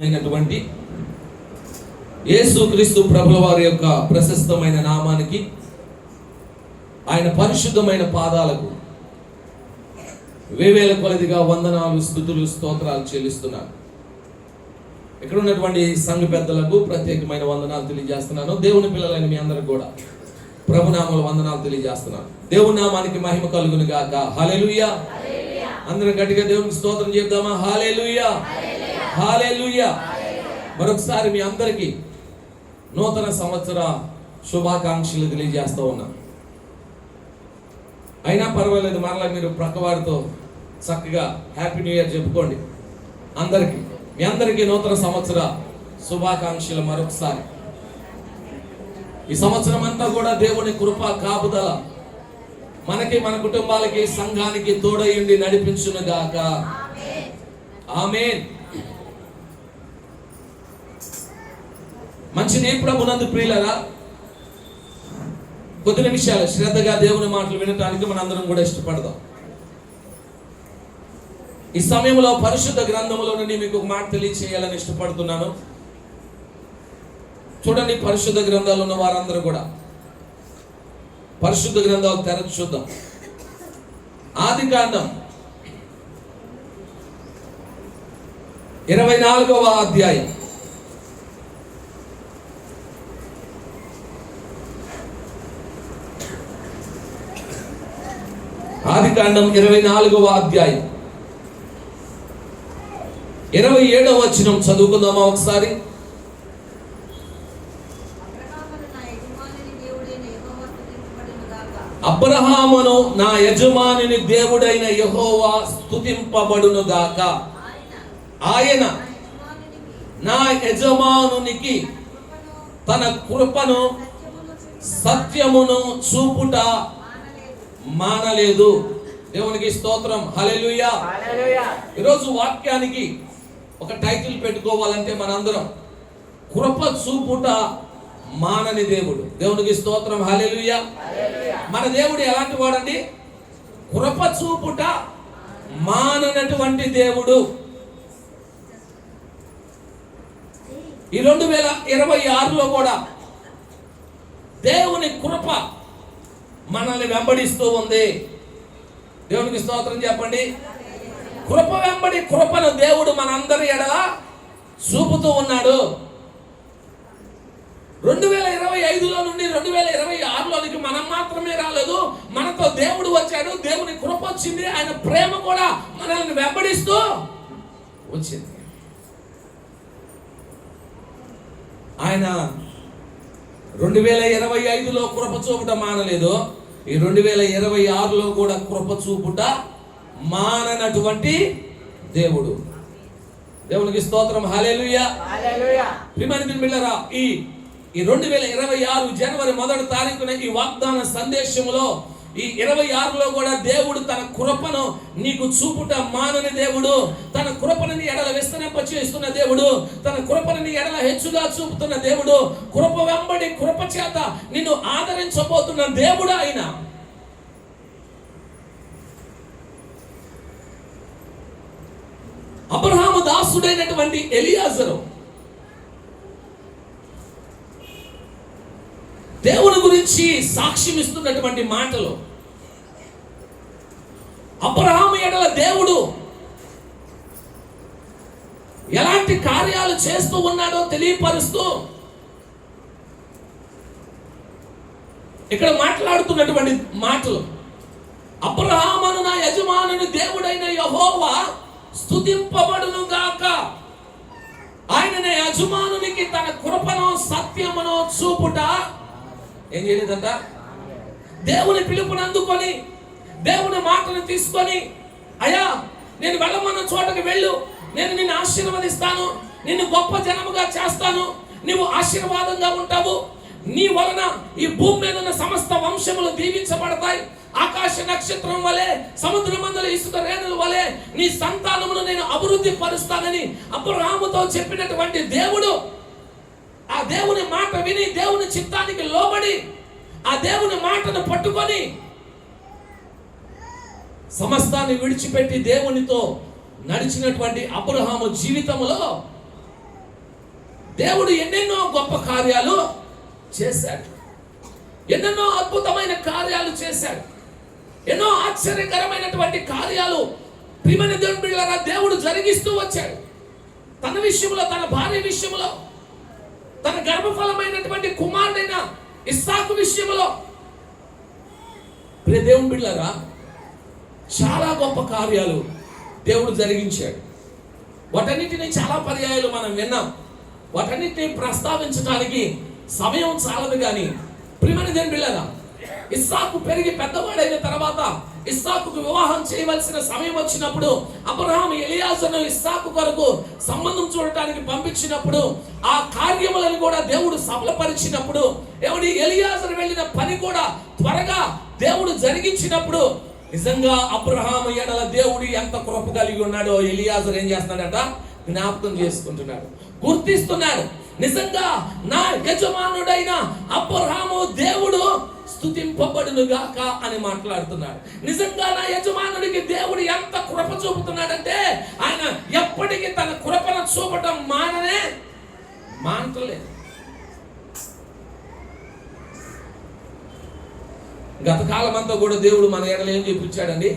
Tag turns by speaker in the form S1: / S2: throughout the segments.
S1: అయినటువంటి యేసుక్రీస్తు ప్రభుల వారి యొక్క ప్రశస్తమైన నామానికి, ఆయన పరిశుద్ధమైన పాదాలకు వేవేల కొలదిగా వందనాలు, స్తుతులు, స్తోత్రాలు చెల్లిస్తున్నాను. ఇక్కడ ఉన్నటువంటి సంఘ పెద్దలకు ప్రత్యేకమైన వందనాలు తెలియజేస్తున్నాను. దేవుని పిల్లలైన మీ అందరికి కూడా ప్రభునామముల వందనాలు తెలియజేస్తున్నాను. దేవుని నామానికి మహిమ కలుగును గాక. హల్లెలూయా. అందరం గట్టిగా దేవునికి స్తోత్రం చెప్దామా? హల్లెలూయా, హల్లెలూయా. మరొకసారి మీ అందరికీ నూతన సంవత్సర శుభాకాంక్షలు తెలియజేస్తూ ఉన్నాను. అయినా పర్వాలేదు, మరలా మీరు ప్రక్కవారితో చక్కగా హ్యాపీ న్యూ ఇయర్ చెప్పుకోండి. అందరికీ, మీ అందరికీ నూతన సంవత్సర శుభాకాంక్షలు మరొకసారి. ఈ సంవత్సరం అంతా కూడా దేవుని కృప కాపుదల మనకి, మన కుటుంబాలకి, సంఘానికి తోడయుండి నడిపించును గాక. ఆమేన్. మంచిది ప్రభునందు ప్రియులరా, కొద్ది నిమిషాలు శ్రద్ధగా దేవుని మాటలు వినటానికి మనందరం కూడా ఇష్టపడదాం. ఈ సమయంలో పరిశుద్ధ గ్రంథంలో నుండి మీకు ఒక మాట తెలియచేయాలని ఇష్టపడుతున్నాను. చూడండి, పరిశుద్ధ గ్రంథాలు ఉన్న వారందరూ కూడా పరిశుద్ధ గ్రంథాలు తెరచి చూద్దాం. ఆదికాండం 24వ అధ్యాయం. ఆదికాండం 24వ అధ్యాయం 27వ వచనం చదువుకుందామా ఒకసారి? అబ్రహామును నా యజమానుని దేవుడైన యెహోవా స్తుతింపబడును గాక. ఆయన నా యజమానునికి తన కృపను సత్యమును చూపుట మానలేదు. దేవునికి స్తోత్రం. హల్లెలూయా. ఈరోజు వాక్యానికి ఒక టైటిల్ పెట్టుకోవాలంటే మనందరం కృప చూపుట మానని దేవుడు. దేవునికి స్తోత్రం. హల్లెలూయా. మన దేవుడు ఎలాంటి వాడండి? కృప చూపుట మాననటువంటి దేవుడు. ఈ 2026లో కూడా దేవుని కృప మనల్ని వెంబడిస్తూ ఉంది. దేవునికి స్తోత్రం చెప్పండి. కృప వెంబడి కృపను దేవుడు మనందరి ఎడల చూపుతూ ఉన్నాడు. 2025లో నుండి 2026లోనికి మనం మాత్రమే రాలేదు, మనతో దేవుడు వచ్చాడు. దేవుని కృప వచ్చింది, ఆయన ప్రేమ కూడా మనల్ని వెంబడిస్తూ వచ్చింది. ఆయన 2025లో కృప చూపుట మానలేదు, ఈ 2026లో కూడా కృప చూపుట మాననటువంటి దేవుడు. దేవునికి స్తోత్రం. హల్లెలూయా. ప్రియమైన బిడ్డలారా, ఈ 2026 జనవరి 1వ తారీఖున ఈ వాగ్దాన సందేశంలో ఈ 26లో కూడా దేవుడు తన కృపను నీకు చూపుట మానని దేవుడు, తన కృపను నీ ఎడల విస్తరింప చేస్తున్న దేవుడు, తన కృపను నీ ఎడల హెచ్చుగా చూపుతున్న దేవుడు, కృప వెంబడి కృప చేత నిన్ను ఆదరించబోతున్న దేవుడు ఆయన. అబ్రహాము దాసుడైనటువంటి ఎలియాజరు దేవుని గురించి సాక్ష్యం ఇస్తున్నటువంటి మాటలు, అబ్రహాము ఎడల దేవుడు ఎలాంటి కార్యాలు చేస్తూ ఉన్నాడో తెలియపరుస్తూ ఇక్కడ మాట్లాడుతున్నటువంటి మాటలు. అబ్రహామును నా యజమానుని దేవుడైన యెహోవా స్తుతింపబడును గాక. ఆయన నా యజమానునికి తన కృపను సత్యమును చూపుట ఏం చేయలేదంట? దేవుని పిలుపుని అందుకొని, దేవుని మాటను తీసుకొని, అయ్యా నేను వెళ్ళమన్న చోటకి వెళ్ళు, నేను నిన్ను ఆశీర్వదిస్తాను, నిన్ను గొప్ప జనముగా చేస్తాను, నీవు ఆశీర్వాదంగా ఉంటావు, నీ వలన ఈ భూమి మీద ఉన్న సమస్త వంశములు దీవించబడతాయి, ఆకాశ నక్షత్రం వలె, సముద్రమందల ఇసుక రేణుల వలె నీ సంతానమును నేను అభివృద్ధి పరుస్తానని అబ్రహాముతో చెప్పినటువంటి దేవుడు, ఆ దేవుని మాట విని, దేవుని చిత్తానికి లోబడి, ఆ దేవుని మాటను పట్టుకొని సమస్తాన్ని విడిచిపెట్టి దేవునితో నడిచినటువంటి అబ్రహాము జీవితంలో దేవుడు ఎన్నెన్నో గొప్ప కార్యాలు చేశాడు, ఎన్నెన్నో అద్భుతమైన కార్యాలు చేశాడు, ఎన్నో ఆశ్చర్యకరమైనటువంటి కార్యాలు ప్రియమైన దేవుని బిడ్డలారా దేవుడు జరిగిస్తూ వచ్చాడు. తన విషయంలో, తన భార్య విషయంలో, తన గర్భఫలమైనటువంటి కుమారుడైన ఇస్సాకు విషయంలో ప్రియ దేవుని బిడ్డలారా చాలా గొప్ప కార్యాలు దేవుడు జరిగించాడు. వాటన్నిటిని చాలా పర్యాయాలు మనం విన్నాం. వాటన్నిటిని ప్రస్తావించడానికి సమయం చాలదు. కానీ ప్రియమైన దేవుని బిడ్డలారా ఇస్సాకు పెరిగి పెద్దవాడైన తర్వాత ఇస్సాకుకు వివాహం చేయవలసిన సమయం వచ్చినప్పుడు అబ్రహాము ఎలియాజరును ఇస్సాకు కొరకు సంబంధం చూడటానికి పంపించినప్పుడు ఆ కార్యములను కూడా దేవుడు సఫలపరిచినప్పుడు దేవుడి ఎలియాజరు వెళ్ళిన పని కూడా త్వరగా దేవుడు జరిగించినప్పుడు నిజంగా అబ్రహాము ఎడల దేవుడు ఎంత కృప కలిగి ఉన్నాడో ఎలియాజరు ఏం చేస్తున్నాడట, జ్ఞాపకం చేసుకుంటున్నాడు, గుర్తిస్తున్నాడు. నిజంగా నా యజమానుడైన అబ్రహాము దేవుడు స్తుతింపబడును గాక అని మాట్లాడుతున్నాడు. నిజంగా నా యజమానుడికి దేవుడు ఎంత కృప చూపుతున్నాడంటే ఆయన ఎప్పటికీ తన కృపను చూపటం మానలేదు. గత కాలం అంతా కూడా దేవుడు మన ఎడల ఏం చూపించాడండి?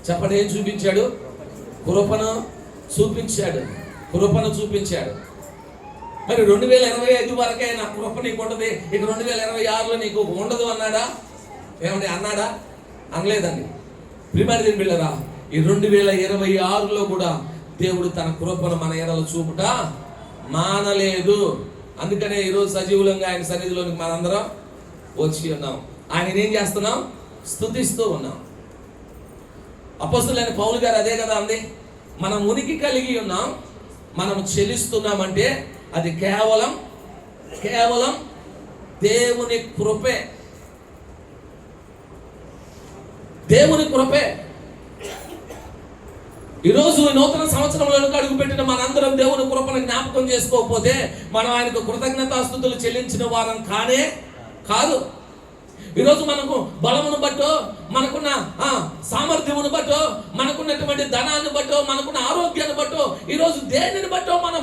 S1: చెప్పండి, ఏం చూపించాడు? కృపను చూపించాడు. మరి 2025 వరకే నా కృప నీకు ఉండదు, ఇక 2026లో నీకు ఉండదు అన్నాడా? ఏమండి అన్నాడా? అనలేదండి. ప్రియమైన దేవుని బిడ్డలారా ఈ 2026లో కూడా దేవుడు తన కృపను మన ఎడల చూపుట మానలేదు. అందుకనే ఈరోజు సజీవులంగా ఆయన సన్నిధిలోనికి మనందరం వచ్చి ఉన్నాం. ఆయన ఏం చేస్తున్నాం? స్తుతిస్తూ ఉన్నాం. అపొస్తలుడైన పౌలు గారు అదే కదా అంది, మనం ఉనికి కలిగి ఉన్నాం, మనం చెల్లిస్తున్నామంటే అది కేవలం దేవుని కృపే. ఈరోజు నూతన సంవత్సరంలో అడుగుపెట్టిన మనందరం దేవుని కృపను జ్ఞాపకం చేసుకోకపోతే మనం ఆయనకు కృతజ్ఞతాస్తుతులు చెల్లించిన వారం కాదు. ఈరోజు మనకు బలమును బట్టో, మనకున్న సామర్థ్యమును బట్టో, మనకున్నటువంటి ధనాన్ని బట్టో, మనకున్న ఆరోగ్యాన్ని బట్టో, ఈరోజు దేనిని బట్టో మనం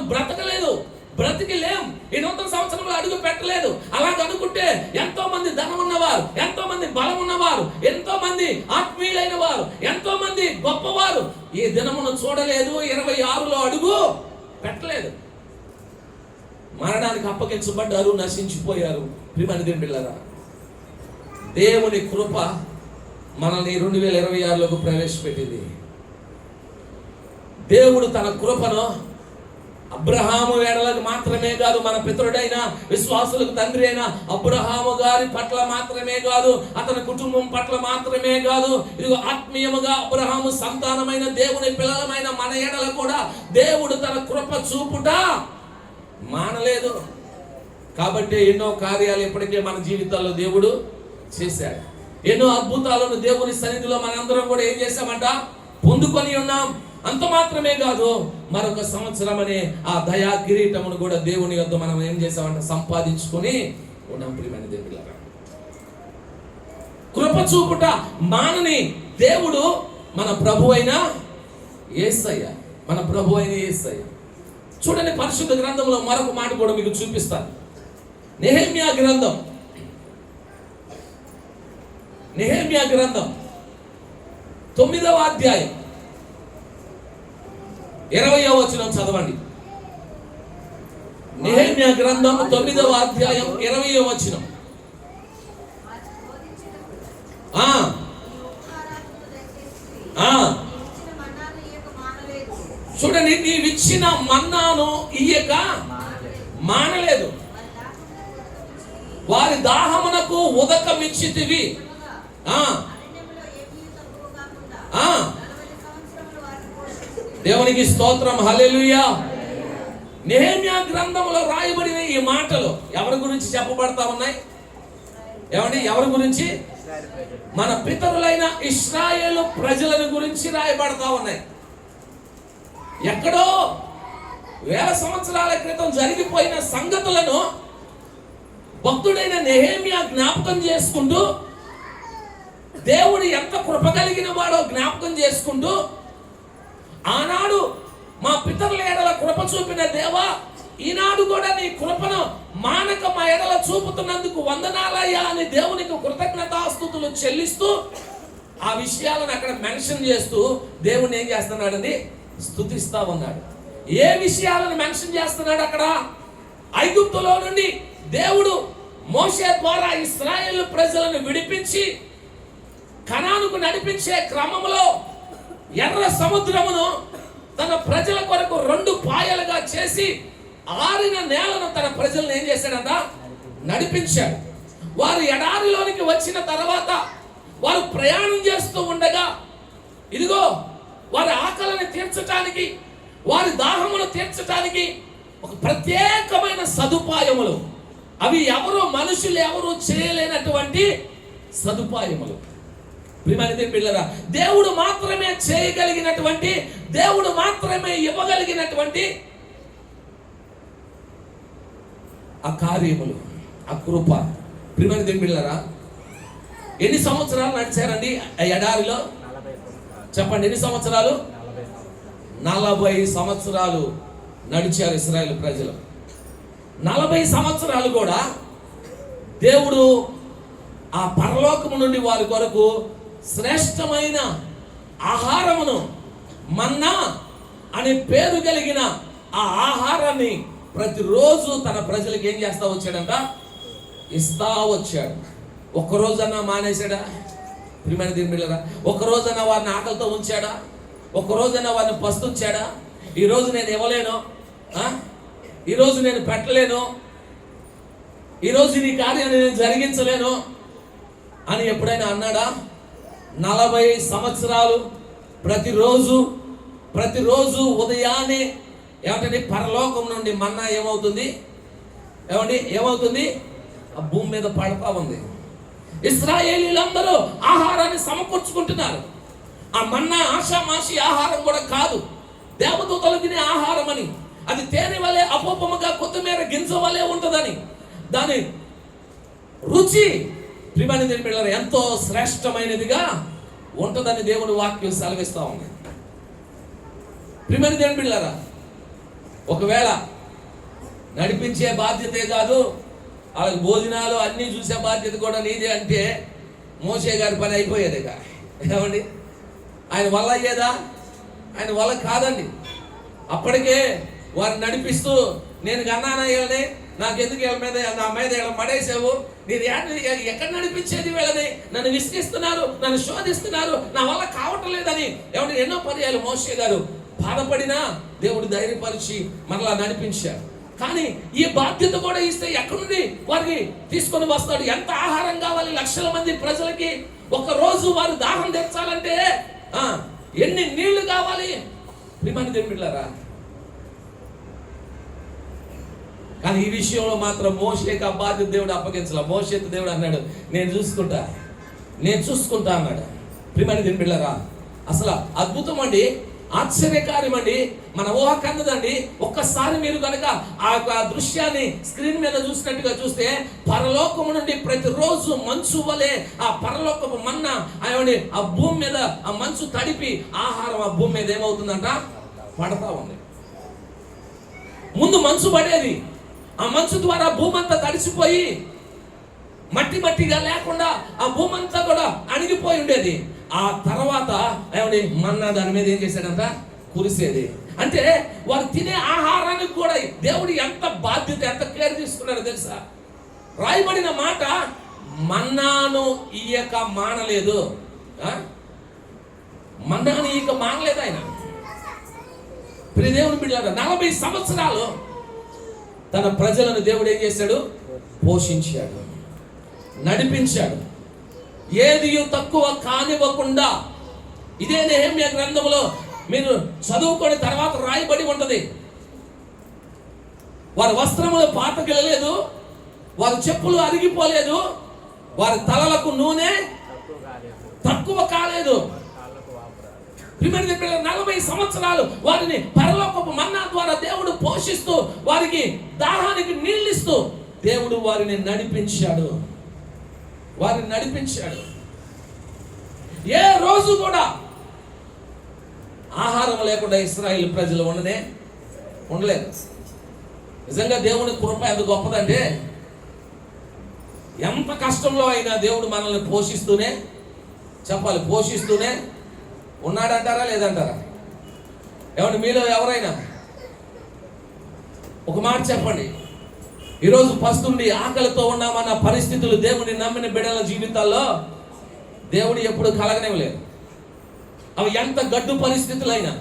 S1: బ్రతికిలేం. ఈ నూతన సంవత్సరంలో అడుగు పెట్టలేదు. అలాగ అనుకుంటే ఎంతో మంది ధనం ఉన్నవారు, ఎంతో మంది బలం ఉన్నవారు, ఎంతో మంది ఆత్మీయులైన వారు, ఎంతో మంది గొప్పవారు ఈ దినమును చూడలేదు, 26లో అడుగు పెట్టలేదు, మరణానికి అప్పగించబడ్డారు, నశించిపోయారు. ప్రియమైన దేవుని బిడ్డలారా దేవుని కృప మనల్ని 2026లోకి ప్రవేశపెట్టింది. దేవుడు తన కృపను అబ్రహాము వేడలకు మాత్రమే కాదు, మన పితరుడైన విశ్వాసులకు తండ్రి అయిన అబ్రహాము గారి పట్ల మాత్రమే కాదు, అతని కుటుంబం పట్ల మాత్రమే కాదు, ఇది ఆత్మీయముగా అబ్రహాము సంతానమైన దేవుని పిల్లలమైన మన ఎడల కూడా దేవుడు తన కృప చూపుట మానలేదు. కాబట్టి ఎన్నో కార్యాలు ఇప్పటికే మన జీవితాల్లో దేవుడు చేశాడు. ఎన్నో అద్భుతాలను దేవుని సన్నిధిలో మనందరం కూడా ఏం చేశామంట? పొందుకొని ఉన్నాం. అంత మాత్రమే కాదు, మరొక సంవత్సరం అనే ఆ దయా కిరీటమును కూడా దేవుని యొద్ద మనం ఏం చేసామంట? సంపాదించుకొని ఉన్నాం. ప్రియమైన దేవుళ్ళారా కృప చూపుట మానని దేవుడు మన ప్రభు అయిన యేసయ్య. చూడండి, పరిశుద్ధ గ్రంథంలో మరొక మాట కూడా మీకు చూపిస్తాను. నెహెమ్యా గ్రంథం 9వ అధ్యాయం 20వ వచనం చదవండి. నెహెమ్యా గ్రంథం 9వ అధ్యాయం 20వ వచనం. చూడండి, నీవిచ్చిన మన్నాను ఇయ్యక మానలేదు, వారి దాహమునకు ఉదకమిచ్చితివి. దేవునికి స్తోత్రం, హల్లెలూయా. నెహెమ్యా గ్రంథంలో రాయబడిన ఈ మాటలు ఎవరి గురించి చెప్పబడతా ఉన్నాయి? ఎవరి గురించి? మన పితరులైన ఇశ్రాయేలు ప్రజలను గురించి రాయబడతా ఉన్నాయి. ఎక్కడో వేల సంవత్సరాల క్రితం జరిగిపోయిన సంగతులను భక్తుడైన నెహెమ్యా జ్ఞాపకం చేసుకుంటూ, దేవుడు ఎంత కృప కలిగిన వాడో జ్ఞాపకం చేసుకుంటూ, ఆనాడు మా పితరుల ఎడల కృప చూపిన దేవా, ఈనాడు కూడా నీ కృపను మానక మా ఎడల చూపుతున్నందుకు వందనాలయ్యా అని దేవునికి కృతజ్ఞతాస్తుతులు చెల్లిస్తూ ఆ విషయాలను అక్కడ మెన్షన్ చేస్తూ దేవుని ఏం చేస్తున్నాడని స్తుతిస్తా ఉన్నాడు. ఏ విషయాలను మెన్షన్ చేస్తున్నాడు అక్కడ? ఐగుప్తులో నుండి దేవుడు మోషే ద్వారా ఇశ్రాయేలు ప్రజలను విడిపించి కనానుకు నడిపించే క్రమంలో ఎర్ర సముద్రమును తన ప్రజల కొరకు 2 పాయలుగా చేసి ఆరిన నేలను తన ప్రజలను ఏం చేశాడంట? నడిపించాడు. వారు ఎడారిలోనికి వచ్చిన తర్వాత వారు ప్రయాణం చేస్తూ ఉండగా ఇదిగో వారి ఆకలిని తీర్చడానికి, వారి దాహమును తీర్చడానికి ఒక ప్రత్యేకమైన సదుపాయములు, అవి మనుషులు ఎవరు చేయలేనటువంటి సదుపాయములు. ప్రియమైన పిల్లరా, దేవుడు మాత్రమే చేయగలిగినటువంటి, దేవుడు మాత్రమే ఇవ్వగలిగినటువంటి ఆ కార్యములు, ఆ కృప. ప్రియమైన పిల్లరా, ఎన్ని సంవత్సరాలు నడిచారండి ఆ ఎడారిలో? చెప్పండి, ఎన్ని సంవత్సరాలు? 40 సంవత్సరాలు నడిచారు ఇశ్రాయేలు ప్రజలు. 40 సంవత్సరాలు కూడా దేవుడు ఆ పరలోకము నుండి వారి కొరకు శ్రేష్టమైన ఆహారమును, మన్నా అనే పేరు కలిగిన ఆ ఆహారాన్ని ప్రతిరోజు తన ప్రజలకు ఏం చేస్తా వచ్చాడంట? ఇస్తా వచ్చాడు. ఒక్కరోజన్నా మానేశాడా? ప్రియమైన దేవుని బిడ్డలారా, ఒక్కరోజన్నా వారిని ఆకలితో ఉంచాడా? ఒక్కరోజన్నా వారిని పస్తుంచాడా? ఈరోజు నేను ఇవ్వలేను, ఈరోజు నేను పెట్టలేను, ఈరోజు నీ కార్యాన్ని నేను జరిగించలేను అని ఎప్పుడైనా అన్నాడా? 40 సంవత్సరాలు ప్రతిరోజు ఉదయాన్నే ఏమంటే పరలోకం నుండి మన్నా ఏమవుతుంది? ఆ భూమి మీద పడతా ఉంది. ఇశ్రాయేలీలందరూ ఆహారాన్ని సమకూర్చుకుంటున్నారు. ఆ మన్నా ఆషామాషి ఆహారం కూడా కాదు, దేవదూతలు తినే ఆహారం అని. అది తేనె వలె అపోపముగా కొత్తిమీర గింజ వలె ఉంటుందని, దాని రుచి ప్రియమైన దేవుని బిడ్డలారా ఎంతో శ్రేష్టమైనదిగా ఉంటుందని దేవుని వాక్యం సెలవిస్తా ఉంది. ప్రియమైన దేవుని బిడ్డలారా, ఒకవేళ నడిపించే బాధ్యతే కాదు, వాళ్ళకి భోజనాలు అన్నీ చూసే బాధ్యత కూడా నీదే అంటే మోషే గారి పని అయిపోయేదిగా. ఏమండి, ఆయన వల్ల అయ్యేదా? ఆయన వల్ల కాదండి. అప్పటికే వారిని నడిపిస్తూ, నేను కన్నానా వీళ్ళని, నాకెందుకు వీళ్ళ మీద, నా మీద వీళ్ళ మడేసావు, నేను ఎక్కడ నడిపించేది వీళ్ళని, నన్ను విసిగిస్తున్నారు, నన్ను శోధిస్తున్నారు, నా వల్ల కావటం లేదని ఏమంటే ఎన్నో పర్యాలు మోషే గారు బాధపడినా దేవుడు ధైర్యపరిచి మరలా నడిపించారు. కానీ ఈ బాధ్యత కూడా ఇస్తే ఎక్కడి నుండి వారికి తీసుకొని వస్తాడు? ఎంత ఆహారం కావాలి లక్షల మంది ప్రజలకి? ఒక రోజు వారు దాహం తెచ్చాలంటే ఎన్ని నీళ్లు కావాలి? ప్రియమైన దేవుని బిడ్డలారా, కానీ ఈ విషయంలో మాత్రం మోషేకి ఆ బాధ్యత దేవుడు అప్పగించాల. మోషేతో దేవుడు అన్నాడు, నేను చూసుకుంటా అన్నాడు. ప్రియమైన దేవుని బిడ్డలారా, అసలు అద్భుతం అండి, ఆశ్చర్యకార్యం అండి, మన ఊహ కన్నదండి. ఒక్కసారి మీరు కనుక ఆ దృశ్యాన్ని స్క్రీన్ మీద చూసినట్టుగా చూస్తే, పరలోకము నుండి ప్రతిరోజు మంచు వలె ఆ పరలోకపు మన్నా ఆ భూమి మీద ఆ మంచు తడిపి ఆహారం ఆ భూమి మీద ఏమవుతుందంట? పడతా ఉంది. ముందు మంచు పడేది, ఆ మంచు ద్వారా భూమి అంతా తడిసిపోయి మట్టిగా లేకుండా ఆ భూమి అంతా కూడా అణిగిపోయి ఉండేది. ఆ తర్వాత మన్నా దాని మీద ఏం చేశాడంట? కురిసేది. అంటే వారు తినే ఆహారానికి కూడా దేవుడు ఎంత బాధ్యత, ఎంత కేర్ తీసుకున్నాడో తెలుసా? రాయబడిన మాట, మన్నాను ఇయ్యక మానలేదు. మన్నాను ఇయ్యక మానలేదు ఆయన. ప్రియ దేవుని బిడ్డలారా, 40 సంవత్సరాలు తన ప్రజలను దేవుడు ఏం చేశాడు? పోషించాడు, నడిపించాడు. ఏది తక్కువ కానివ్వకుండా. ఇదే నెహెమ్యా గ్రంథంలో మీరు చదువుకొని తర్వాత రాయబడి ఉంటది. వారి వస్త్రములు పాతకెళ్ళలేదు, వారి చెప్పులు అరిగిపోలేదు, వారి తలలకు నూనె తక్కువ కాలేదు. 40 సంవత్సరాలు వారిని పరలోకపు మన్నా ద్వారా దేవుడు పోషిస్తూ, వారికి దాహానికి నీళ్ళిస్తూ దేవుడు వారిని నడిపించాడు. ఏ రోజు కూడా ఆహారం లేకుండా ఇశ్రాయేలు ప్రజలు ఉండలేదు. నిజంగా దేవుని కృప ఎంత గొప్పదంటే, ఎంత కష్టంలో అయినా దేవుడు మనల్ని పోషిస్తూనే, చెప్పాలి, పోషిస్తూనే ఉన్నాడంటారా లేదంటారా? ఏమంటే మీలో ఎవరైనా ఒక మాట చెప్పండి, ఈరోజు పస్తుండి ఆకలితో ఉన్నామన్న పరిస్థితులు దేవుని నమ్మిన బిడ్డల జీవితాల్లో దేవుడు ఎప్పుడు కలగనివ్వలేదు. అవి ఎంత గడ్డు పరిస్థితులైనా,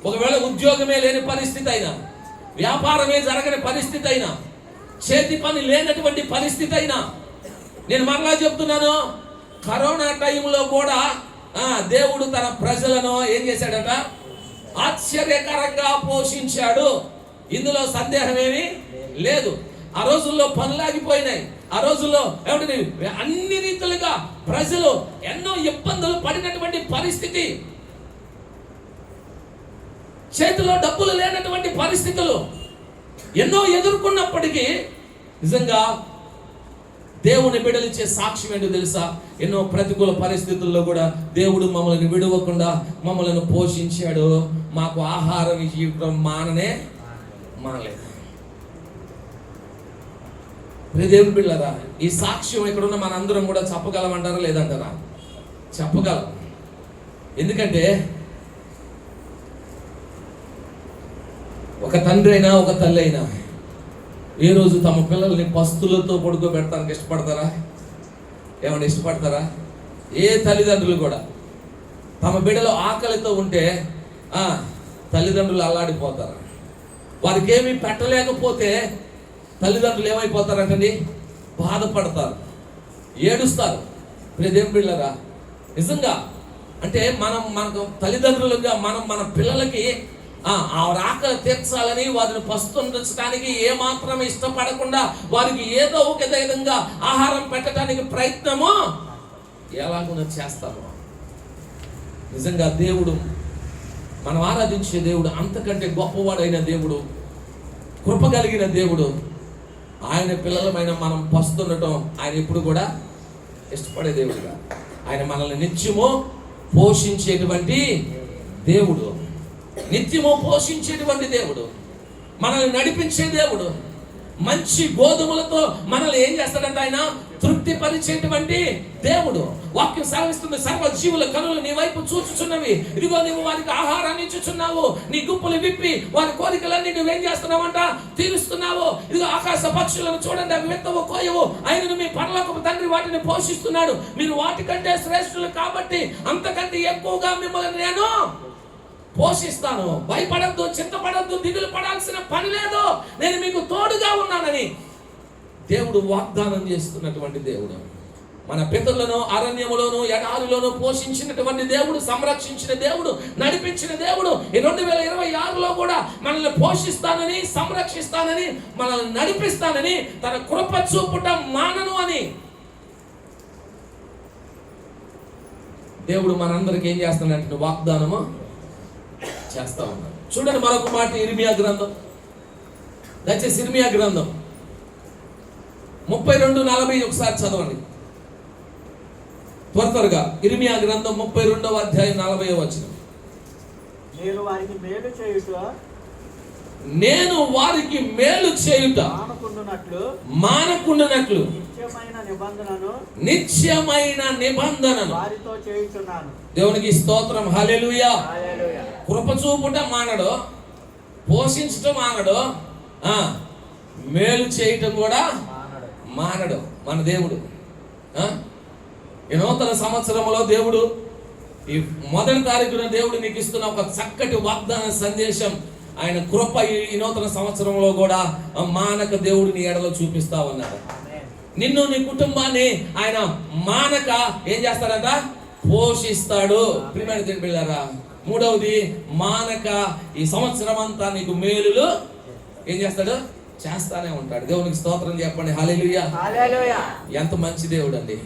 S1: ఒకవేళ ఉద్యోగమే లేని పరిస్థితి అయినా, వ్యాపారమే జరగని పరిస్థితి అయినా, చేతి పని లేనటువంటి పరిస్థితి అయినా, నేను మరలా చెప్తున్నాను, కరోనా టైంలో కూడా దేవుడు తన ప్రజలను ఏం చేశాడట? ఆశ్చర్యకరంగా పోషించాడు. ఇందులో సందేహం ఏమీ లేదు. ఆ రోజుల్లో పనులాగిపోయినాయి. ఆ రోజుల్లో ఏమిటి, అన్ని రీతులుగా ప్రజలు ఎన్నో ఇబ్బందులు పడినటువంటి పరిస్థితి, చేతిలో డబ్బులు లేనటువంటి పరిస్థితులు ఎన్నో ఎదుర్కొన్నప్పటికీ నిజంగా దేవుని బిడ్డలిచ్చే సాక్ష్యం ఏంటో తెలుసా? ఎన్నో ప్రతికూల పరిస్థితుల్లో కూడా దేవుడు మమ్మల్ని విడవకుండా మమ్మల్ని పోషించాడు. మాకు ఆహారం ఇవ్వడం మానలేదు. దేవుని బిడ్డలారా, ఈ సాక్ష్యం ఇక్కడున్న మనందరం కూడా చెప్పగలమంటారా లేదంటారా? చెప్పగలం. ఎందుకంటే ఒక తండ్రి అయినా ఒక తల్లి అయినా ఏ రోజు తమ పిల్లల్ని పస్తులతో పడుకోబెడతానికి ఇష్టపడతారా? ఏమన్నా ఇష్టపడతారా? ఏ తల్లిదండ్రులు కూడా తమ బిడ్డలు ఆకలితో ఉంటే తల్లిదండ్రులు అల్లాడిపోతారు. వారికి ఏమీ పెట్టలేకపోతే తల్లిదండ్రులు ఏమైపోతారంటండి? బాధపడతారు, ఏడుస్తారు. దేవుని బిడ్డలారా, నిజంగా అంటే మనకు తల్లిదండ్రులుగా మన పిల్లలకి ఆకలి తీర్చాలని, వారిని పస్తుంచడానికి ఏమాత్రం ఇష్టపడకుండా వారికి ఏదో ఒక విధంగా ఆహారం పెట్టడానికి ప్రయత్నము ఎలాగున్నా చేస్తాము. నిజంగా దేవుడు, మనం ఆరాధించే దేవుడు అంతకంటే గొప్పవాడైన దేవుడు, కృప కలిగిన దేవుడు. ఆయన పిల్లలమైన మనం పస్తుండటం ఆయన ఎప్పుడు కూడా ఇష్టపడే దేవుడుగా. ఆయన మనల్ని నిత్యము పోషించేటువంటి దేవుడు, నిత్యము పోషించేటువంటి దేవుడు, మనల్ని నడిపించే దేవుడు. మంచి గోధుమలతో మనల్ని ఏం చేస్తాడంటే ఆయన తృప్తిపరిచేటువంటి దేవుడు. వాక్యం సెలవిస్తుంది, సర్వ జీవుల కనులు నీ వైపు చూచుచున్నవి, ఇదిగో నీవు వారికి ఆహారాన్ని ఇచ్చుచున్నావు, నీ గుప్పులు విప్పి వారి కోరికలన్నీ నువ్వేం చేస్తున్నావంట? తీరుస్తున్నావు. ఇదిగో ఆకాశ పక్షులను చూడండి, అవి విత్తవు కోయవు, ఆయనను మీ పరలోకపు తండ్రి వాటిని పోషిస్తున్నాడు. మీరు వాటికంటే శ్రేష్ఠులు కాబట్టి అంతకంటే ఎక్కువగా మిమ్మల్ని నేను పోషిస్తాను. భయపడద్దు, చింతపడద్దు, దిగులు పడాల్సిన పని లేదు, నేను మీకు తోడుగా ఉన్నానని దేవుడు వాగ్దానం చేస్తున్నటువంటి దేవుడు. మన పితరులను అరణ్యములోను ఎడారిలోను పోషించినటువంటి దేవుడు, సంరక్షించిన దేవుడు, నడిపించిన దేవుడు. ఈ 2026లో కూడా మనల్ని పోషిస్తానని, సంరక్షిస్తానని, మనల్ని నడిపిస్తానని, తన కృప చూపుట మానను అని దేవుడు మనందరికి ఏం చేస్తానంటే వాగ్దానము చేస్తా ఉన్నాడు. చూడండి మరొక మాట, ఇర్మియా గ్రంథం, దయచేసి ఇర్మియా గ్రంథం 32:40 ఒకసారి చదవండి త్వరగా. ఇర్మియా గ్రంథం 32వ అధ్యాయం 40వ వచనం.
S2: నేను వారికి మేలు చేయుట
S1: మానకుండునట్లు నిత్యమైన నిబంధనను
S2: వారితో చేయుచున్నాను.
S1: దేవునికి స్తోత్రం, హల్లెలూయా. కృప చూపుట మానడు, పోషించటం మానడు, మేలు చేయటం కూడా మానడు మన దేవుడు. ఈ నూతన సంవత్సరంలో దేవుడు ఈ 1వ తారీఖున దేవుడు నీకు ఇస్తున్న ఒక చక్కటి వాగ్దాన సందేశం. ఆయన కృప ఈ నూతన సంవత్సరంలో కూడా మానక దేవుడు నీ ఎడలో చూపిస్తా ఉన్నారు. నిన్ను, నీ కుటుంబాన్ని ఆయన మానక ఏం చేస్తాడంట? పోషిస్తాడు. ప్రియమైన దేవుని బిడ్డలారా, 3వది మానక ఈ సంవత్సరం అంతా నీకు మేలులు ఏం చేస్తాడు? చేస్తానే ఉంటాడు. దేవునికి స్తోత్రం చెప్పండి, హల్లెలూయా. ఎంత మంచి దేవుడు అండి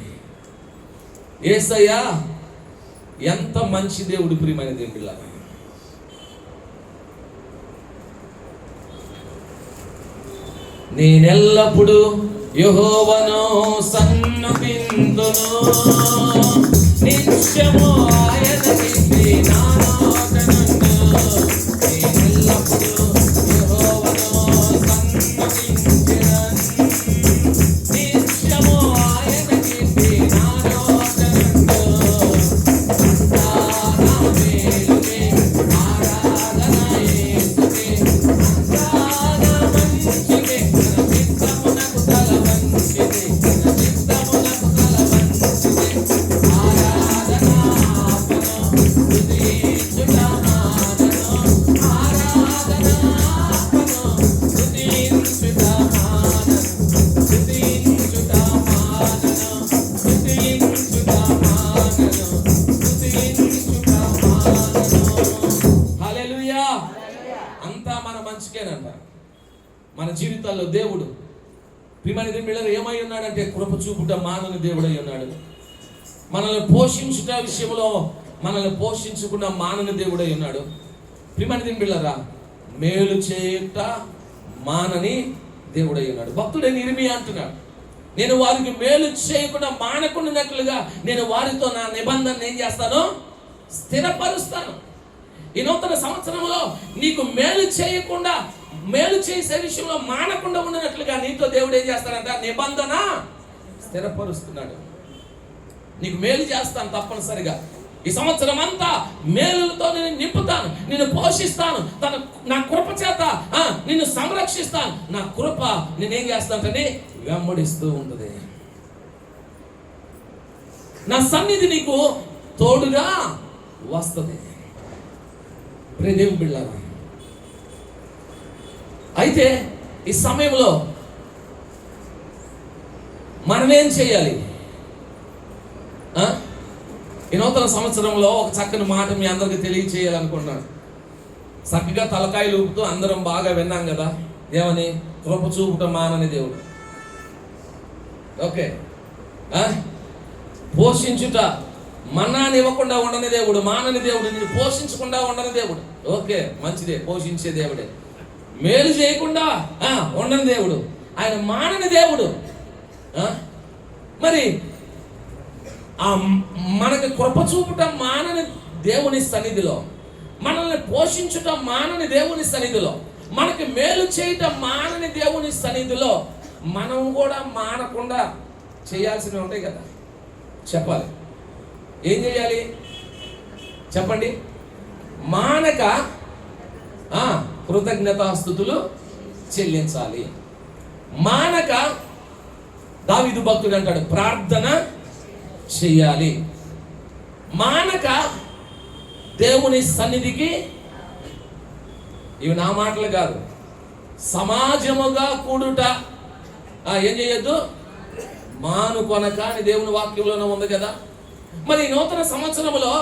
S1: యేసయ్య, ఎంత మంచి దేవుడు. ప్రియమైన దేవుని బిడ్డలారా, నేనెల్లప్పుడు యెహోవాను సన్నుతింతును, నిత్యము ఆయన కీర్తి నా నోట నుండు. నేనెల్లప్పుడు యెహోవాను మన జీవితాల్లో దేవుడు ప్రియమైన బిడ్డలు ఏమై ఉన్నాడంటే కృప చూపుట మానని దేవుడై ఉన్నాడు. మనల్ని పోషించుట విషయంలో మనల్ని పోషించుకున్న మానని దేవుడై ఉన్నాడు. ప్రియమైన బిడ్డలారా, మేలు చేయుట మానని దేవుడై ఉన్నాడు. భక్తుడైన ఇర్మియా అంటున్నాడు, నేను వారికి మేలు చేయకుండా మానకుండానట్లుగా నేను వారితో నా నిబంధన ఏం చేస్తాను, స్థిరపరుస్తాను. ఈ నూతన సంవత్సరంలో నీకు మేలు చేయకుండా, మేలు చేసే విషయంలో మానకుండా ఉండనట్లుగా నీతో దేవుడు ఏం చేస్తాడంట, నిబంధన స్థిరపరుస్తున్నాడు. నీకు మేలు చేస్తాను తప్పనిసరిగా. ఈ సంవత్సరం అంతా మేలులతో నేను నింపుతాను, నిన్ను పోషిస్తాను, నా కృప చేత నిన్ను సంరక్షిస్తాను. నా కృప నేనేం చేస్తానంటే వెంబడిస్తూ ఉంటుంది. నా సన్నిధి నీకు తోడుగా వస్తుంది. ప్రియదేవు బిడ్డలారా, అయితే ఈ సమయంలో మనమేం చేయాలి? ఈ నూతన సంవత్సరంలో ఒక చక్కని మాట మీ అందరికీ తెలియచేయాలనుకున్నాను. చక్కగా తలకాయలు ఊపుతూ అందరం బాగా విన్నాం కదా, ఏమని? కృప చూపుట మానని దేవుడు. ఓకే, పోషించుట, మన్నాన్ని ఇవ్వకుండా ఉండని దేవుడు, మానని దేవుడు, నిన్ను పోషించకుండా ఉండని దేవుడు. ఓకే, మంచిదే, పోషించే దేవుడే. మేలు చేయకుండా ఉండని దేవుడు, ఆయన మానని దేవుడు. మరి మనకి కృప చూపుట మానని దేవుని సన్నిధిలో, మనల్ని పోషించుట మానని దేవుని సన్నిధిలో, మనకి మేలు చేయటం మానని దేవుని సన్నిధిలో మనం కూడా మానకుండా చేయాల్సినవి ఉంటాయి కదా. చెప్పాలి, ఏం చేయాలి చెప్పండి? మానక కృతజ్ఞతాస్తుతులు చెల్లించాలి. మానక దావీదు భక్తుడు అంటాడు, ప్రార్థన చెయ్యాలి. మానక దేవుని సన్నిధికి, ఇవి నా మాటలు కాదు, సమాజముగా కూడుట ఏం చేయొద్దు, మానుకొనక అని దేవుని వాక్యంలోనే ఉంది కదా. మరి నూతన సంవత్సరంలో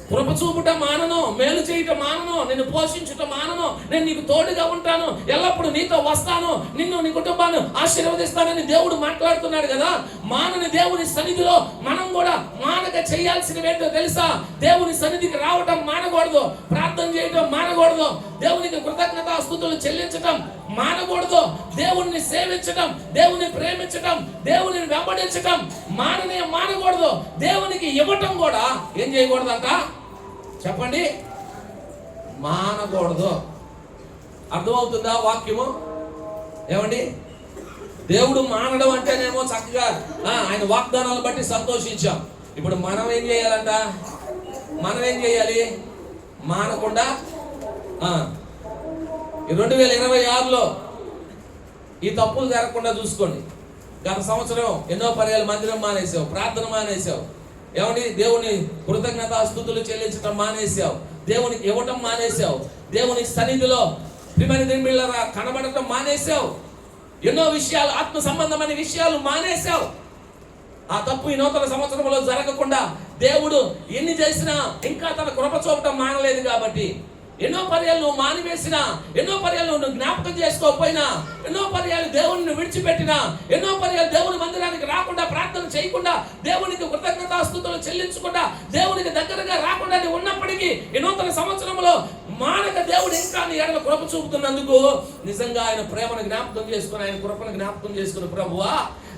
S1: కృప చూపుట మానను, మేలు చేయట మానను, నిన్ను పోషించుట మానను, నేను నీకు తోడుగా ఉంటాను, ఎల్లప్పుడూ నీతో వస్తాను, నిన్ను నీ కుటుంబాన్ని ఆశీర్వదిస్తానని దేవుడు మాట్లాడుతున్నాడు కదా. మానని దేవుని సన్నిధిలో మనం కూడా మానక చేయాల్సినవి ఏంటో తెలుసా? దేవుని సన్నిధికి రావటం మానకూడదు, ప్రార్థన చేయటం మానకూడదు, దేవునికి కృతజ్ఞతాస్తుతులు చెల్లించటం మానకూడదు, దేవుణ్ణి సేవించటం, దేవుని ప్రేమించటం, దేవుని వెంబడించటం మానకూడదు. దేవునికి ఇవ్వటం కూడా ఏం చేయకూడదంట చెప్పండి, మానకూడదు. అర్థమవుతుందా వాక్యము? ఏమండి, దేవుడు మానడం అంటేనేమో చక్కగా ఆయన వాగ్దానాలు బట్టి సంతోషించాం. ఇప్పుడు మనం ఏం చేయాలంట? మనం ఏం చేయాలి? మానకుండా 2026లో ఈ తప్పులు జరగకుండా చూసుకోండి. గత సంవత్సరం ఎన్నో పర్యాలు మందిరం మానేసావు, ప్రార్థన మానేసావు, ఏమండి దేవుని కృతజ్ఞతాస్తుతులు చెల్లించడం మానేసావు, దేవునికి ఇవ్వటం మానేసావు, దేవుని సన్నిధిలో ప్రియమైన కనబడటం మానేసావు, ఎన్నో విషయాలు ఆత్మ సంబంధమైన విషయాలు మానేసావు. ఆ తప్పు ఈ నూతన సంవత్సరంలో జరగకుండా దేవుడు ఎన్ని చేసినా ఇంకా తన కృప చూపటం మానలేదు కాబట్టి, ఎన్నో పర్యాలు నువ్వు మానివేసినా, ఎన్నో పర్యాలు నువ్వు జ్ఞాపకం చేసుకోకపోయినా, ఎన్నో పర్యాలు దేవుని విడిచిపెట్టినా, ఎన్నో పర్యాలు దేవుని మందిరానికి రాకుండా, ప్రార్థన చేయకుండా, దేవునికి కృతజ్ఞతాస్తుతులు చెల్లించకుండా, దేవునికి దగ్గరగా రాకుండా నువ్వు ఉన్నప్పటికీ ఈ నూతన సంవత్సరంలో మానక దేవుడు ఇంకా నీ ఎడల కృప చూపుతున్నందుకు నిజంగా ఆయన ప్రేమను జ్ఞాపకం చేసుకుని, ఆయన కృపను జ్ఞాపకం చేసుకుని, ప్రభువా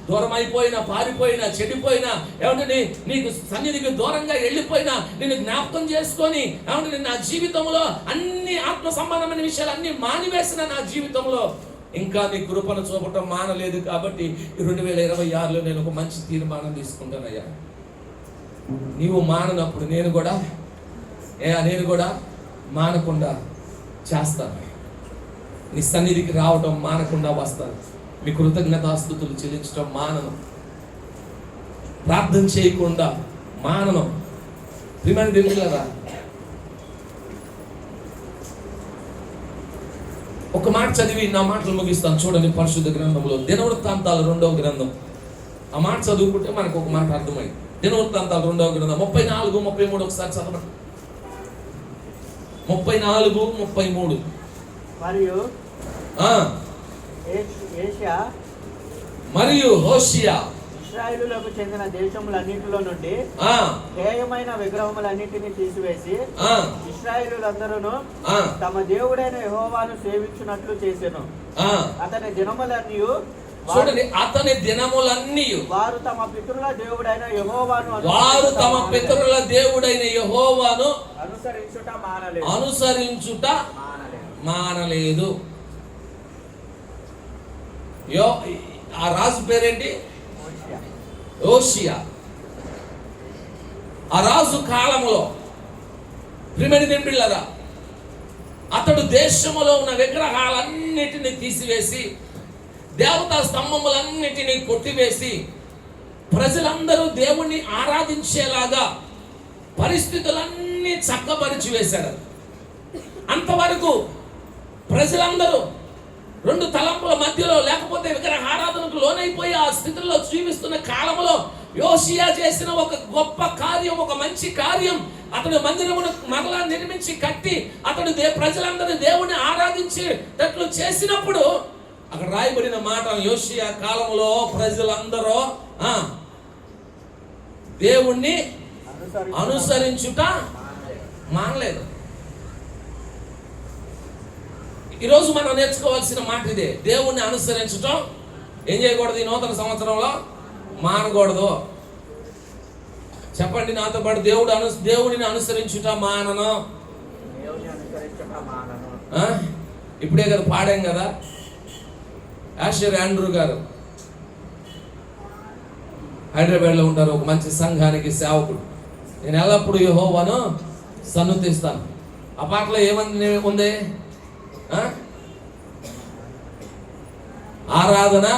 S1: దూరం అయిపోయినా, పారిపోయినా, చెడిపోయినా, ఏమంటే నీకు సన్నిధికి దూరంగా వెళ్ళిపోయినా నిన్ను జ్ఞాపకం చేసుకొని, ఏమంటే నా జీవితంలో అన్ని ఆత్మ సంబంధమైన విషయాలు అన్ని మానివేసిన నా జీవితంలో ఇంకా నీ కృపను చూపటం మానలేదు కాబట్టి 2026లో నేను ఒక మంచి తీర్మానం తీసుకుంటానయ్యా. నీవు మాననప్పుడు నేను కూడా మానకుండా చేస్తాను, నీ సన్నిధికి రావటం మానకుండా వస్తాను, మీ కృతజ్ఞతాస్తుతులు చెల్లించడం మానను, ప్రార్థన చేయకుండా మానను. ప్రియమైన దేవులారా, ఒక మాట చదివి నా మాటలు ముగిస్తాను. చూడండి, పరిశుద్ధ గ్రంథంలో దినవృత్తాంతాలు 2వ గ్రంథం. ఆ మాట చదువుకుంటే మనకు ఒక మాట అర్థమైంది. దినవృత్తాంతాలు 2వ గ్రంథం 34, 33 ఒకసారి చదవండి. 34, 33.
S2: మరియు
S1: ఆ,
S2: ఏషియా
S1: మరియు హోషియా
S2: ఇశ్రాయేలులకు చెందిన దేశములన్నింటిలో నుండి
S1: ఆ,
S2: హేయమైన విగ్రహములన్నింటినీ తీసివేసి
S1: ఆ,
S2: ఇశ్రాయేలులందరూ
S1: ఆ,
S2: తమ దేవుడైన యెహోవాను సేవించున్నట్లు చేసెను.
S1: ఆ.
S2: అతని దినములన్నీ
S1: చూడండి, అతని దినములన్నీ
S2: వారు తమ పితరుల దేవుడైన యెహోవాను
S1: వారు తమ పితరుల దేవుడైన యెహోవాను
S2: అనుసరించుట మానలేదు.
S1: అనుసరించుట
S2: మానలేదు.
S1: మానలేదు. ఆ రాజు పేరేంటి?
S2: హోషేయ.
S1: యోషియా. ఆ రాజు కాలంలో ప్రిమిడి దింపిళ్ళరా, అతడు దేశములో ఉన్న విగ్రహాలన్నిటిని తీసివేసి దేవతా స్తంభములన్నిటినీ కొట్టివేసి ప్రజలందరూ దేవుణ్ణి ఆరాధించేలాగా పరిస్థితులన్నీ చక్కపరిచి వేశాడు. అంతవరకు ప్రజలందరూ రెండు తలంపుల మధ్యలో లేకపోతే విగ్రహ ఆరాధనకు లోనైపోయి ఆ స్థితిలో జీవిస్తున్న కాలంలో యోషియా చేసిన ఒక గొప్ప కార్యం, ఒక మంచి కార్యం. అతడు మందిరమును మరలా నిర్మించి కట్టి అతడు ప్రజలందరూ దేవుణ్ణి ఆరాధించేటట్లు చేసినప్పుడు అక్కడ రాయబడిన మాట, యోషియా కాలంలో ప్రజలందరూ దేవుణ్ణి అనుసరించుట మానలేదు. ఈరోజు మనం నేర్చుకోవాల్సిన మాట ఇదే. దేవుణ్ణి అనుసరించటం ఏం చేయకూడదు? ఈ నూతన సంవత్సరంలో మానకూడదు. చెప్పండి నాతో పాటు, దేవుడిని అనుసరించుట మానను. ఇప్పుడే కదా పాడాం కదా, యాషర్ ఆండ్రూ గారు హైదరాబాద్లో ఉంటారు, ఒక మంచి సంఘానికి సేవకుడు. నేను ఎల్లప్పుడూ యెహోవాను సన్నుతిస్తాను. ఆ పాటలో ఏమని ఉంది? ఆరాధన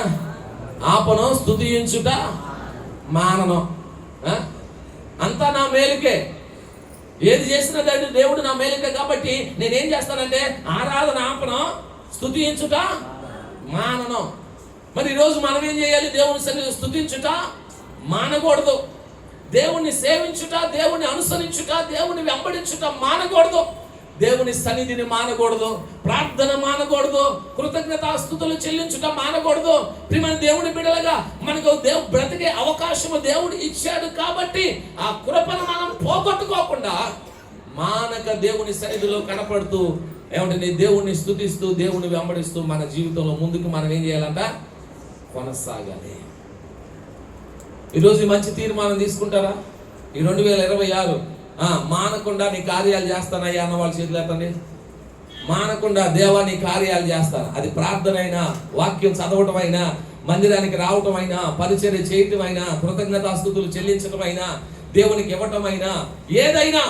S1: ఆపను, స్తుతించుట మానను. అంతా నా మేలుకే. ఏది చేసినా దేవుడు నా మేలుకే. కాబట్టి నేనేం చేస్తానంటే ఆరాధన ఆపను, స్తుతించుట మానను. మరి ఈరోజు మనం ఏం చేయాలి? దేవుని సన్నిధిలో స్తుతించుట మానకూడదు. దేవుణ్ణి సేవించుట, దేవుణ్ణి అనుసరించుట, దేవుని వెంబడించుట మానకూడదు. దేవుని సన్నిధిని మానకూడదు, ప్రార్థన మానకూడదు, కృతజ్ఞతాస్తుతులు చెల్లించుట మానకూడదు. ప్రియమైన దేవుని బిడ్డలుగా మనకు బ్రతికే అవకాశము దేవుడు ఇచ్చాడు. కాబట్టి ఆ కృపను మనం పోగొట్టుకోకుండా మానక దేవుని సన్నిధిలో కనపడుతూ ఏమంటే దేవుణ్ణి స్తుతిస్తూ దేవుని వెంబడిస్తూ మన జీవితంలో ముందుకు మనం ఏం చేయాలంట? కొనసాగాలి. ఈరోజు మంచి తీర్మానం తీసుకుంటారా? ఈ 2026 మానకుండా నీ కార్యాలు చేస్తానయ్యా అన్న వాళ్ళ చేతులు ఎత్తండి. మానకుండా దేవా నీ కార్యాలు చేస్తాను. అది ప్రార్థన అయినా, వాక్యం చదవటం అయినా, మందిరానికి రావటం అయినా, పరిచర్య చేయటం అయినా, కృతజ్ఞతాస్తుతులు చెల్లించటం అయినా, దేవునికి ఇవ్వటం అయినా, ఏదైనా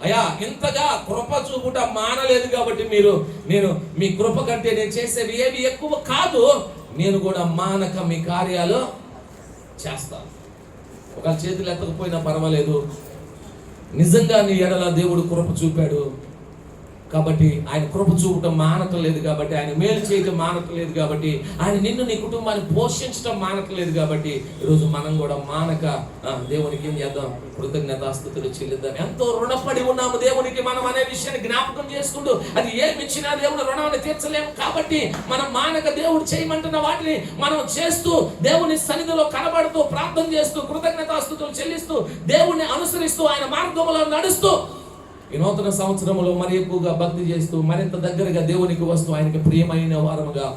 S1: అయ్యా ఇంతగా కృప చూపుట మానలేదు. కాబట్టి నేను మీ కృప కంటే నేను చేసేవి ఏవి ఎక్కువ కాదు. నేను కూడా మానక మీ కార్యాలు చేస్తాను. ఒక చేతులు ఎత్తకపోయినా పర్వాలేదు. నిజంగా నీ ఎడల దేవుడు కృప చూపాడు కాబట్టి, ఆయన కృప చూపటం మానట్లేదు కాబట్టి, ఆయన మేలు చేయటం మానట్లేదు కాబట్టి, ఆయన నిన్ను నీ కుటుంబాన్ని పోషించడం మానట్లేదు కాబట్టి, ఈరోజు మనం కూడా మానక దేవునికి ఏం చేద్దాం? కృతజ్ఞతాస్తుతులు చెల్లిద్దాం. ఎంతో రుణపడి ఉన్నాము దేవునికి మనం అనే విషయాన్ని జ్ఞాపకం చేసుకుంటూ, అది ఏమి ఇచ్చినా దేవుని రుణాన్ని తీర్చలేము. కాబట్టి మనం మానక దేవుడు చేయమంటున్న వాటిని మనం చేస్తూ, దేవుని సన్నిధిలో కనబడుతూ, ప్రార్థన చేస్తూ, కృతజ్ఞతాస్తుతులు చెల్లిస్తూ, దేవుణ్ణి అనుసరిస్తూ, ఆయన మార్గంలో నడుస్తూ ఈ నూతన సంవత్సరంలో మరి ఎక్కువగా భక్తి చేస్తూ, మరింత దగ్గరగా దేవునికి వస్తూ, ఆయనకి ప్రియమైన వారముగా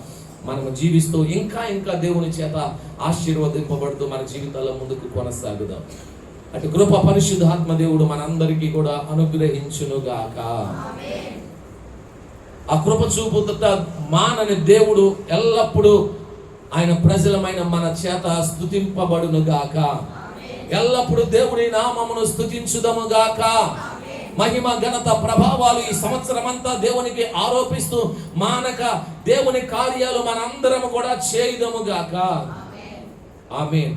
S1: మనము జీవిస్తూ, ఇంకా దేవుని చేత ఆశీర్వదింపబడుతూ మన జీవితాల్లో ముందుకు కొనసాగుదాం. అటు కృప పరిశుద్ధాత్మ దేవుడు మనందరికీ కూడా అనుగ్రహించునుగాక. ఆ కృప చూపుట మానని దేవుడు ఎల్లప్పుడూ ఆయన ప్రజలమైన మన చేత స్తుతింపబడునుగాక. ఎల్లప్పుడూ దేవుని నామమును స్తుతించుదముగాక. మహిమ ఘనత ప్రభావాలు ఈ సంవత్సరం అంతా దేవునికి ఆరోపిస్తూ మానక దేవుని కార్యాలు మనందరము కూడా చేయుదముగాక. ఆమేన్.